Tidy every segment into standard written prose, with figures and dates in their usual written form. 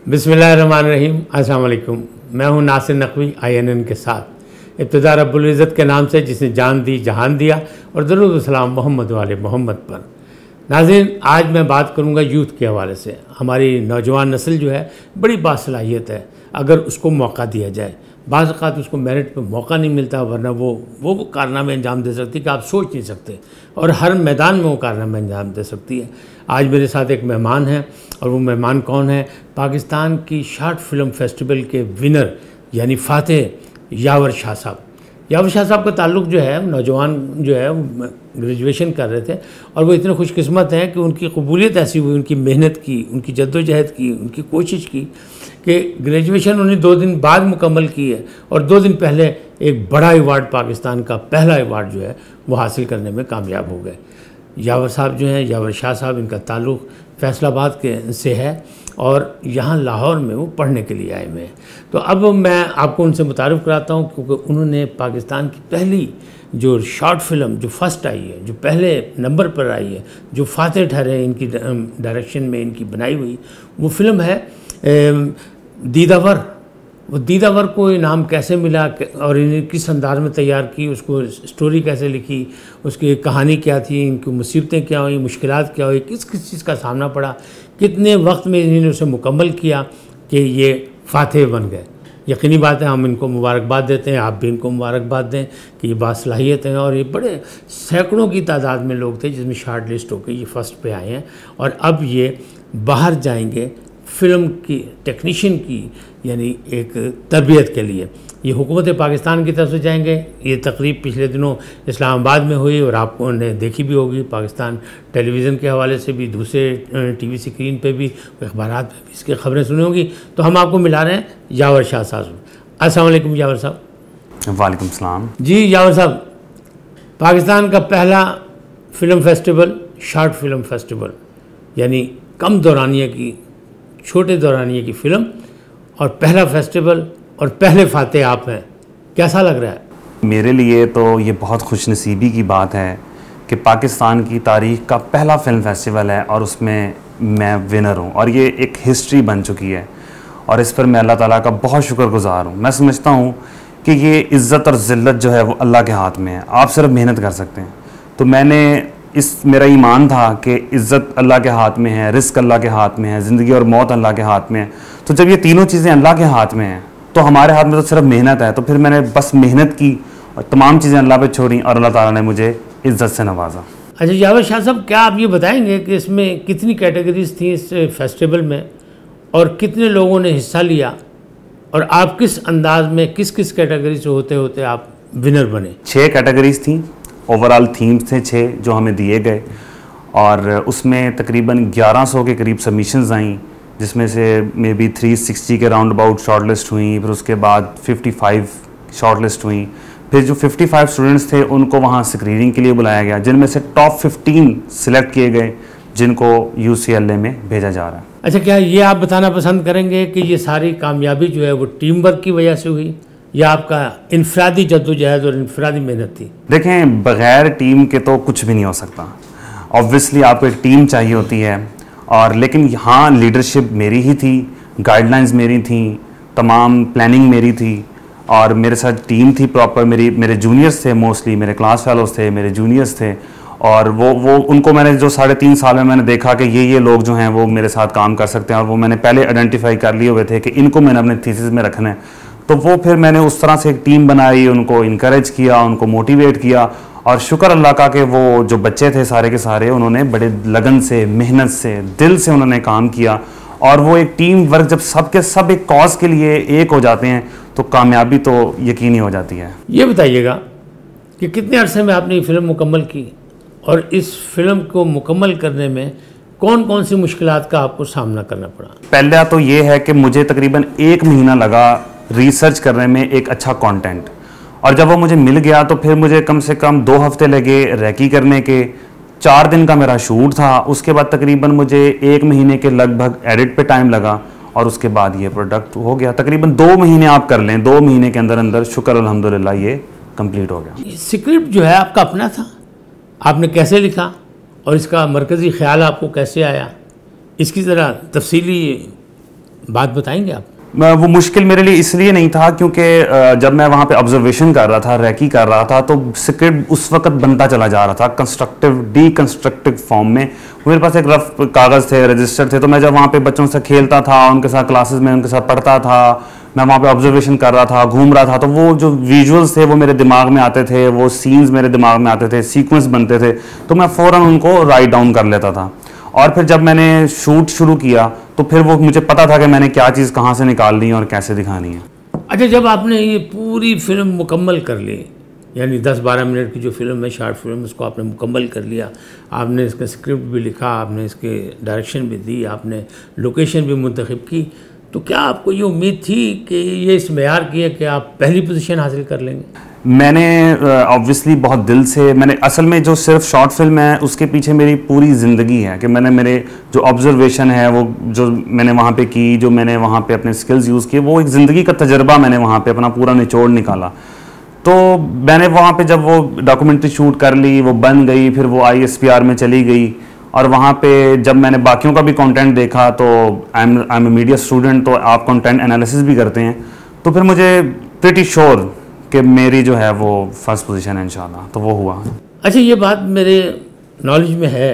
बिस्मिल्लाहिर्रहमानिर्रहीम। अस्सलाम वालेकुम। मैं हूं नासिर नकवी INN के साथ। इब्तिदा रब्बुल इज़्ज़त के नाम से जिसने जान दी जहान दिया, और दरूद व सलाम मोहम्मद वाले मोहम्मद पर। नाज़रीन, आज मैं बात करूंगा यूथ के हवाले से। हमारी नौजवान नस्ल जो है बड़ी बासलाहियत है अगर उसको मौका दिया जाए। बाज़ औक़ात उसको मेरिट पे मौका नहीं मिलता, वरना वो कारनामे अंजाम दे सकती कि आप सोच नहीं सकते, और हर मैदान में वो कारनामे अंजाम दे सकती है। आज मेरे साथ एक मेहमान हैं, और वो मेहमान कौन है? पाकिस्तान की शॉर्ट फिल्म फेस्टिवल के विनर यानी फ़ातेह यावर शाह साहब। यावर शाह साहब का ताल्लुक़ जो है, नौजवान जो है वो ग्रेजुएशन कर रहे थे, और वो इतने खुशकिस्मत हैं कि उनकी कबूलियत ऐसी हुई, उनकी मेहनत की, उनकी जद्दोजहद की, उनकी कोशिश की कि ग्रेजुएशन उन्हें 2 दिन बाद मुकम्मल की है, और 2 दिन पहले एक बड़ा अवार्ड, पाकिस्तान का पहला अवार्ड जो है वो हासिल करने में कामयाब हो गए। यावर साहब जो हैं, यावर शाह साहब, इनका ताल्लुक़ फैसलाबाद के से है, और यहाँ लाहौर में वो पढ़ने के लिए आए हुए हैं। तो अब मैं आपको उनसे मुतारिफ़ कराता हूँ, क्योंकि उन्होंने पाकिस्तान की पहली जो शॉर्ट फिल्म जो फर्स्ट आई है, जो पहले नंबर पर आई है, जो फ़ातेह ठहरे इनकी डायरेक्शन में इनकी बनाई हुई, वो फिल्म है दीदावर। वो दीदावर को इनाम कैसे मिला और इन्हें किस अंदाज में तैयार की, उसको स्टोरी कैसे लिखी, उसकी कहानी क्या थी, इनकी मुसीबतें क्या हुई, मुश्किलात क्या हुई, किस किस चीज़ का सामना पड़ा, कितने वक्त में इन्होंने उसे मुकम्मल किया कि ये फ़ातेह बन गए। यकीनी बात है, हम इनको मुबारकबाद देते हैं, आप भी इनको मुबारकबाद दें कि ये बासलाहियत हैं, और ये बड़े सैकड़ों की तादाद में लोग थे जिसमें शार्ट लिस्ट होकर ये फर्स्ट पे आए हैं, और अब ये बाहर जाएंगे फ़िल्म की टेक्नीशियन की यानी एक तरबियत के लिए। ये हुकूमत पाकिस्तान की तरफ से जाएंगे। ये तकरीब पिछले दिनों इस्लामाबाद में हुई, और आपको ने देखी भी होगी, पाकिस्तान टेलीविज़न के हवाले से भी, दूसरे TV स्क्रीन पे भी, अखबारात में भी इसकी खबरें सुनी होगी। तो हम आपको मिला रहे हैं यावर शाह साहब। अस्सलाम वालेकुम यावर साहब। वालेकुम सलाम। जी यावर साहब, पाकिस्तान का पहला film festival, short film festival, यानी कम दौरानिया की, छोटे दौरानिए की फ़िल्म, और पहला फेस्टिवल, और पहले फ़ातेह आप हैं, कैसा लग रहा है? मेरे लिए तो ये बहुत खुशनसीबी की बात है कि पाकिस्तान की तारीख़ का पहला फ़िल्म फेस्टिवल है, और उसमें मैं विनर हूँ, और ये एक हिस्ट्री बन चुकी है, और इस पर मैं अल्लाह ताला का बहुत शुक्रगुज़ार हूँ। मैं समझता हूँ कि ये इज़्ज़त और ज़िल्लत जो है वो अल्लाह के हाथ में है, आप सिर्फ मेहनत कर सकते हैं। तो मेरा ईमान था कि इज़्ज़त अल्लाह के हाथ में है, रिस्क अल्लाह के हाथ में है, ज़िंदगी और मौत अल्लाह के हाथ में है। तो जब ये तीनों चीज़ें अल्लाह के हाथ में हैं, तो हमारे हाथ में तो सिर्फ मेहनत है। तो फिर मैंने बस मेहनत की, और तमाम चीज़ें अल्लाह पे छोड़ी, और अल्लाह ताला ने मुझे इज़्ज़त से नवाजा। अच्छा यावर शाह साहब, क्या आप ये बताएंगे कि इसमें कितनी कैटेगरीज थी इस फेस्टिवल में, और कितने लोगों ने हिस्सा लिया, और आप किस अंदाज में किस किस कैटेगरी से होते होते आप विनर बने? 6 कैटेगरीज थी, ओवरऑल थीम्स थे 6 जो हमें दिए गए, और उसमें तकरीबन 1100 के करीब सबमिशंस आई, जिसमें से मे बी 360 के राउंड अबाउट शॉर्ट लिस्ट हुई। फिर उसके बाद 55 शॉर्ट लिस्ट हुई। फिर जो 55 स्टूडेंट्स थे उनको वहाँ स्क्रीनिंग के लिए बुलाया गया, जिनमें से टॉप 15 सिलेक्ट किए गए, जिनको UCLA में भेजा जा रहा है। अच्छा, क्या ये आप बताना पसंद करेंगे कि ये सारी कामयाबी जो है वो टीम वर्क की वजह से हुई, या आपका इनफरादी जद्दोजहद और इनफरादी मेहनत थी? देखें, बग़ैर टीम के तो कुछ भी नहीं हो सकता। ऑब्वियसली आपको एक टीम चाहिए होती है, और लेकिन यहाँ लीडरशिप मेरी ही थी, गाइडलाइंस मेरी थी, तमाम प्लानिंग मेरी थी, और मेरे साथ टीम थी प्रॉपर। मेरे जूनियर्स थे, मोस्टली मेरे क्लास फेलोज थे, मेरे जूनियर्स थे, और वो उनको मैंने जो 3.5 साल में मैंने देखा कि ये लोग जो हैं वो मेरे साथ काम कर सकते हैं, और वो मैंने पहले आइडेंटिफाई कर लिए हुए थे कि इनको मैंने अपने थीसिस में रखना है। तो वो फिर मैंने उस तरह से एक टीम बनाई, उनको इनकरेज किया, उनको मोटिवेट किया, और शुक्र अल्लाह का कि वो जो बच्चे थे सारे के सारे, उन्होंने बड़े लगन से, मेहनत से, दिल से उन्होंने काम किया। और वो एक टीम वर्क, जब सबके सब एक कॉज के लिए एक हो जाते हैं, तो कामयाबी तो यकीनी हो जाती है। ये बताइएगा कि कितने अरसे में आपने ये फिल्म मुकम्मल की, और इस फिल्म को मुकम्मल करने में कौन कौन सी मुश्किलात का आपको सामना करना पड़ा? पहला तो ये है कि मुझे तकरीबन 1 महीना लगा रिसर्च करने में एक अच्छा कंटेंट, और जब वो मुझे मिल गया तो फिर मुझे कम से कम 2 हफ्ते लगे रैकी करने के। 4 दिन का मेरा शूट था, उसके बाद तकरीबन मुझे 1 महीने के लगभग एडिट पे टाइम लगा, और उसके बाद ये प्रोडक्ट हो गया। तकरीबन 2 महीने आप कर लें, 2 महीने के अंदर अंदर शुक्र अल्हम्दुलिल्लाह ये कंप्लीट हो गया। स्क्रिप्ट जो है आपका अपना था, आपने कैसे लिखा, और इसका मरकज़ी ख्याल आपको कैसे आया? इसकी ज़रा तफसीली बात बताएंगे आप? वो मुश्किल मेरे लिए इसलिए नहीं था क्योंकि जब मैं वहाँ पे ऑब्जर्वेशन कर रहा था, रैकी कर रहा था, तो स्क्रिप्ट उस वक्त बनता चला जा रहा था कंस्ट्रक्टिव डीकंस्ट्रक्टिव फॉर्म में। मेरे पास एक रफ कागज़ थे, रजिस्टर थे, तो मैं जब वहाँ पे बच्चों से खेलता था, उनके साथ क्लासेस में उनके साथ पढ़ता था, मैं वहाँ पे ऑब्जर्वेशन कर रहा था, घूम रहा था, तो वो जो विजुअल्स थे वो मेरे दिमाग में आते थे, वो सीन्स मेरे दिमाग में आते थे, सीक्वेंस बनते थे, तो मैं फ़ौरन उनको राइट डाउन कर लेता था। और फिर जब मैंने शूट शुरू किया तो फिर वो मुझे पता था कि मैंने क्या चीज़ कहाँ से निकालनी है और कैसे दिखानी है। अच्छा, जब आपने ये पूरी फिल्म मुकम्मल कर ली, यानी 10-12 मिनट की जो फिल्म है, शॉर्ट फिल्म, उसको आपने मुकम्मल कर लिया, आपने इसका स्क्रिप्ट भी लिखा, आपने इसके डायरेक्शन भी दी, आपने लोकेशन भी मुंतखब की, तो क्या आपको ये उम्मीद थी कि ये इस मेयार की है कि आप पहली पोजीशन हासिल कर लेंगे? मैंने ऑब्वियसली बहुत दिल से, मैंने असल में जो सिर्फ शॉर्ट फिल्म है उसके पीछे मेरी पूरी ज़िंदगी है कि मैंने मेरे जो ऑब्जर्वेशन है वो जो मैंने वहाँ पे की, जो मैंने वहाँ पे अपने स्किल्स यूज़ किए, वो एक ज़िंदगी का तजर्बा मैंने वहाँ पे अपना पूरा निचोड़ निकाला। तो मैंने वहाँ पे जब वो डॉक्यूमेंट्री शूट कर ली, वो बन गई, फिर वो ISPR में चली गई, और वहाँ पे जब मैंने बाकियों का भी कंटेंट देखा, तो I am a media student, तो आप कंटेंट एनालिसिस भी करते हैं, तो फिर मुझे प्रीटी श्योर कि मेरी जो है वो फर्स्ट पोजीशन है इंशाल्लाह, तो वो हुआ। अच्छा, ये बात मेरे नॉलेज में है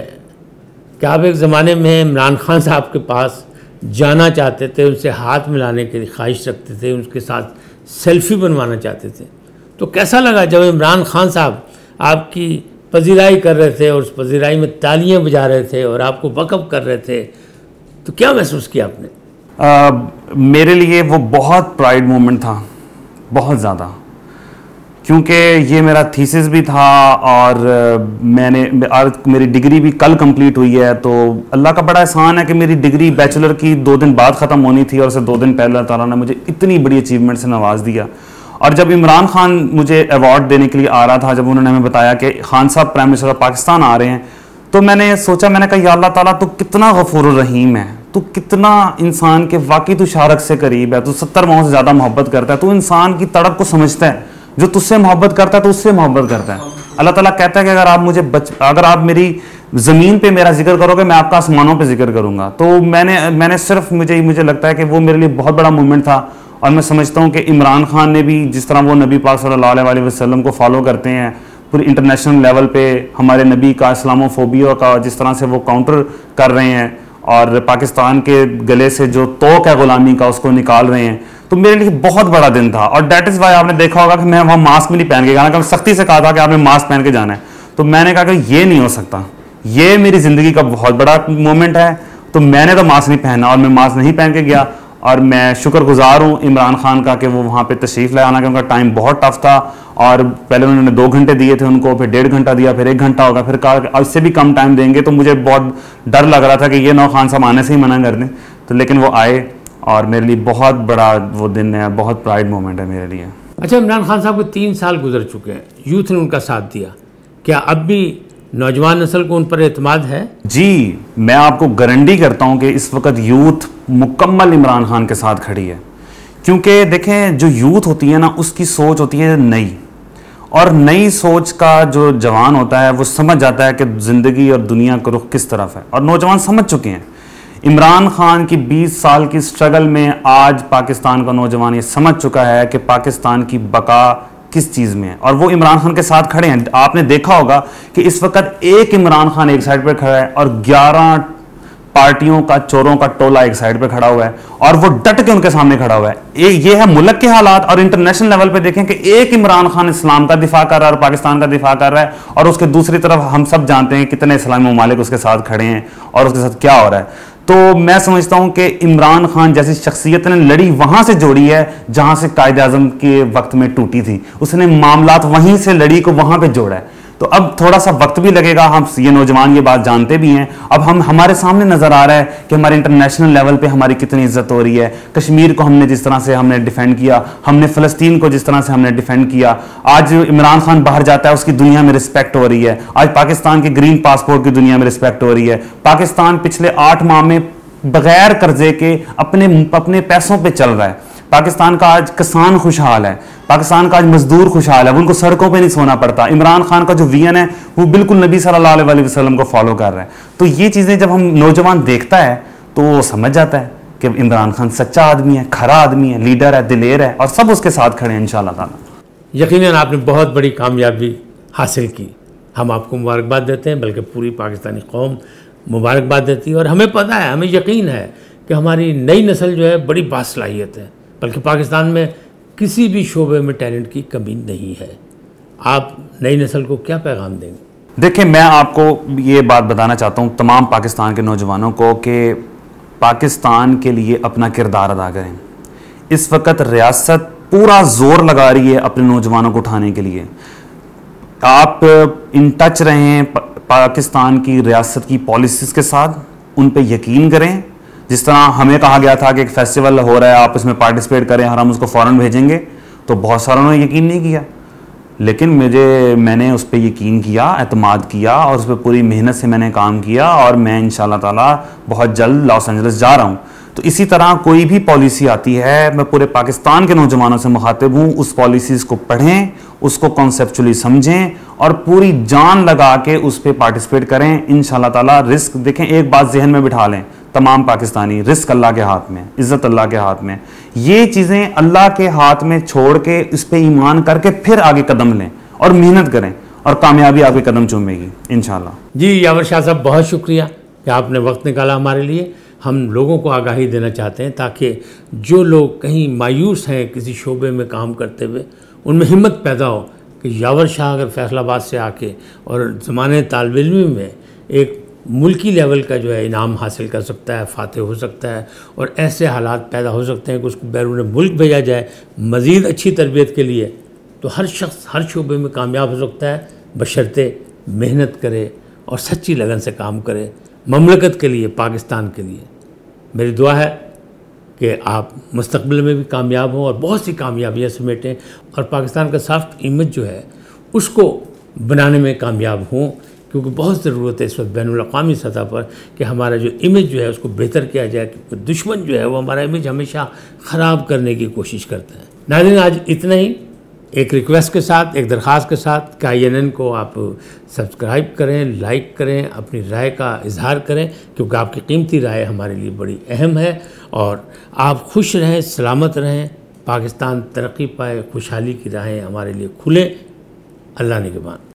कि आप एक ज़माने में इमरान खान साहब के पास जाना चाहते थे, उनसे हाथ मिलाने की ख्वाहिश रखते थे, उनके साथ सेल्फी बनवाना चाहते थे, तो कैसा लगा जब इमरान खान साहब आपकी पजीराई कर रहे थे और उस पजीराई में तालियां बजा रहे थे और आपको वक़फ़ कर रहे थे, तो क्या महसूस किया आपने? मेरे लिए वो बहुत प्राइड मोमेंट था, बहुत ज़्यादा, क्योंकि ये मेरा थीसिस भी था और मेरी डिग्री भी कल कंप्लीट हुई है। तो अल्लाह का बड़ा एहसान है कि मेरी डिग्री बैचलर की 2 दिन बाद ख़त्म होनी थी और उससे 2 दिन पहले अल्लाह ताला ने मुझे इतनी बड़ी अचीवमेंट से नवाज दिया। और जब इमरान खान मुझे अवार्ड देने के लिए आ रहा था, जब उन्होंने हमें बताया कि खान साहब प्राइम मिनिस्टर ऑफ पाकिस्तान आ रहे हैं, तो मैंने सोचा, मैंने कहा या अल्लाह ताला तू कितना गफूर रहीम है, तू कितना इंसान के वाकई तू शारक से करीब है, तू 70 माओं से ज़्यादा मोहब्बत करता है, तू इंसान की तड़प को समझता है, जो तुझसे मोहब्बत करता है तो उससे मोहब्बत करता है। अल्लाह ताला कहता है कि अगर आप मेरी ज़मीन पे मेरा जिक्र करोगे, मैं आपका आसमानों पे जिक्र करूंगा। तो मैंने सिर्फ मुझे लगता है कि वो मेरे लिए बहुत बड़ा मूवमेंट था। और मैं समझता हूँ कि इमरान खान ने भी जिस तरह वो नबी पाक सल्लल्लाहु अलैहि वसल्लम को फॉलो करते हैं, पूरी इंटरनेशनल लेवल पे हमारे नबी का इस्लामोफोबिया का जिस तरह से वो काउंटर कर रहे हैं और पाकिस्तान के गले से जो तोक है गुलामी का उसको निकाल रहे हैं, तो मेरे लिए बहुत बड़ा दिन था। और डेट इज़ वाई आपने देखा होगा कि मैं वहाँ मास्क भी नहीं पहन के गया, कि सख्ती से कहा था कि आपने मास्क पहन के जाना है, तो मैंने कहा कि ये नहीं हो सकता, ये मेरी ज़िंदगी का बहुत बड़ा मोमेंट है, तो मैंने तो मास्क नहीं पहना और मैं मास्क नहीं पहन के गया। और मैं शुक्रगुजार हूँ इमरान खान का कि वो वहाँ पे तशरीफ़ लाए, हालांकि उनका टाइम बहुत टफ था और पहले उन्होंने 2 घंटे दिए थे उनको, फिर 1.5 घंटा दिया, फिर 1 घंटा होगा, फिर कहा इससे भी कम टाइम देंगे। तो मुझे बहुत डर लग रहा था कि ये नौ खान साहब आने से ही मना कर दें, तो लेकिन वो आए और मेरे लिए बहुत बड़ा वो दिन है, बहुत प्राइड मोमेंट है मेरे लिए। अच्छा, इमरान खान साहब को 3 साल गुजर चुके हैं, यूथ ने उनका साथ दिया, क्या अब भी नौजवान नस्ल को उन पर एतमाद है? जी, मैं आपको गारंटी करता हूं कि इस वक्त यूथ मुकम्मल इमरान खान के साथ खड़ी है, क्योंकि देखें जो यूथ होती है ना, उसकी सोच होती है नई, और नई सोच का जो जवान होता है वो समझ जाता है कि ज़िंदगी और दुनिया का रुख किस तरफ है, और नौजवान समझ चुके हैं। इमरान खान की 20 साल की स्ट्रगल में आज पाकिस्तान का नौजवान ये समझ चुका है कि पाकिस्तान की बका किस चीज़ में है, और वो इमरान खान के साथ खड़े हैं। आपने देखा होगा कि इस वक्त एक इमरान खान एक साइड पर खड़ा है और 11 पार्टियों का चोरों का टोला एक साइड पे खड़ा हुआ है, और वो डट के उनके सामने खड़ा हुआ है। ये है मुल्क के हालात। और इंटरनेशनल लेवल पे देखें कि एक इमरान खान इस्लाम का दिफा कर रहा है और पाकिस्तान का दिफा कर रहा है, और उसके दूसरी तरफ हम सब जानते हैं कितने इस्लामी ममालिक उसके साथ खड़े हैं और उसके साथ क्या हो रहा है। तो मैं समझता हूं कि इमरान खान जैसी शख्सियत ने लड़ी वहां से जोड़ी है जहां से कायद आजम के वक्त में टूटी थी, उसने मामलात वहीं से लड़ी को वहां पे जोड़ा है। तो अब थोड़ा सा वक्त भी लगेगा, हम ये नौजवान ये बात जानते भी हैं। अब हमारे सामने नजर आ रहा है कि हमारे इंटरनेशनल लेवल पे हमारी कितनी इज्जत हो रही है। कश्मीर को हमने जिस तरह से हमने डिफेंड किया, हमने फ़लस्तीन को जिस तरह से हमने डिफेंड किया, आज इमरान खान बाहर जाता है उसकी दुनिया में रिस्पेक्ट हो रही है। आज पाकिस्तान के ग्रीन पासपोर्ट की दुनिया में रिस्पेक्ट हो रही है। पाकिस्तान पिछले 8 माह में बगैर कर्जे के अपने पैसों पे चल रहा है। पाकिस्तान का आज किसान खुशहाल है, पाकिस्तान का आज मजदूर खुशहाल है, उनको सड़कों पे नहीं सोना पड़ता। इमरान खान का जो विजन है वो बिल्कुल नबी सल्लल्लाहु अलैहि वसल्लम को फॉलो कर रहा है। तो ये चीज़ें जब हम नौजवान देखता है तो वो समझ जाता है कि इमरान खान सच्चा आदमी है, खरा आदमी है, लीडर है, दिलेर है, और सब उसके साथ खड़े हैं इंशाअल्लाह ताला। यकीनन आपने बहुत बड़ी कामयाबी हासिल की, हम आपको मुबारकबाद देते हैं, बल्कि पूरी पाकिस्तानी कौम मुबारकबाद देती है। और हमें पता है, हमें यकीन है कि हमारी नई नस्ल जो है बड़ी बासलाहियत है, बल्कि पाकिस्तान में किसी भी शोबे में टैलेंट की कमी नहीं है। आप नई नस्ल को क्या पैगाम देंगे? देखिए, मैं आपको ये बात बताना चाहता हूँ तमाम पाकिस्तान के नौजवानों को कि पाकिस्तान के लिए अपना किरदार अदा करें। इस वक्त रियासत पूरा जोर लगा रही है अपने नौजवानों को उठाने के लिए। आप इन टच रहें पाकिस्तान की रियासत की पॉलिसीज़ के साथ, उन पे यकीन करें। जिस तरह हमें कहा गया था कि एक फेस्टिवल हो रहा है, आप इसमें पार्टिसिपेट करें और हम उसको फ़ौरन भेजेंगे, तो बहुत सारों ने यकीन नहीं किया, लेकिन मैंने उस पर यकीन किया, एतमाद किया और उस पर पूरी मेहनत से मैंने काम किया, और मैं इंशाअल्लाह ताला बहुत जल्द लॉस एंजलिस जा रहा हूँ। तो इसी तरह कोई भी पॉलिसी आती है, मैं पूरे पाकिस्तान के नौजवानों से मुखातिब हूँ, उस पॉलिसीज़ को पढ़ें, उसको कॉन्सेप्चुअली समझें और पूरी जान लगा के उस पर पार्टिसिपेट करें। इंशाअल्लाह ताला रिस्क, देखें एक बात जहन में बिठा लें तमाम पाकिस्तानी, रिस्क अल्लाह के हाथ में, इज़्ज़त अल्लाह के हाथ में। ये चीज़ें अल्लाह के हाथ में छोड़ के इस पर ईमान करके फिर आगे कदम लें और मेहनत करें, और कामयाबी आपके कदम चूमेगी इंशाअल्लाह। जी यावर शाह साहब, बहुत शुक्रिया कि आपने वक्त निकाला हमारे लिए। हम लोगों को आगाही देना चाहते हैं ताकि जो लोग कहीं मायूस हैं किसी शोबे में काम करते हुए, उनमें हिम्मत पैदा हो कि यावर शाह अगर फैसलाबाद से आके और ज़माने तालिब इल्मी में एक मुल्की लेवल का जो है इनाम हासिल कर सकता है, फ़ातह हो सकता है, और ऐसे हालात पैदा हो सकते हैं कि उसको बैरून मुल्क भेजा जाए मज़ीद अच्छी तरबियत के लिए, तो हर शख्स हर शोबे में कामयाब हो सकता है, बशर्ते मेहनत करे और सच्ची लगन से काम करे ममलकत के लिए, पाकिस्तान के लिए। मेरी दुआ है कि आप मुस्तक़बिल में भी कामयाब हों और बहुत सी कामयाबियाँ समेटें और पाकिस्तान का सॉफ्ट इमेज जो है उसको बनाने में कामयाब हों, क्योंकि बहुत ज़रूरत है इस वक्त बैनुल अक़वामी सतह पर कि हमारा जो इमेज जो है उसको बेहतर किया जाए, क्योंकि दुश्मन जो है वो हमारा इमेज हमेशा ख़राब करने की कोशिश करते हैं। नाज़रीन, आज इतना ही, एक रिक्वेस्ट के साथ, एक दरख्वास्त के साथ कि INN को आप सब्सक्राइब करें, लाइक करें, अपनी राय का इजहार करें, क्योंकि आपकी कीमती राय हमारे लिए बड़ी अहम है। और आप खुश रहें, सलामत रहें, पाकिस्तान तरक्की पाए, खुशहाली की राहें हमारे लिए खुले। अल्लाह निगहबान।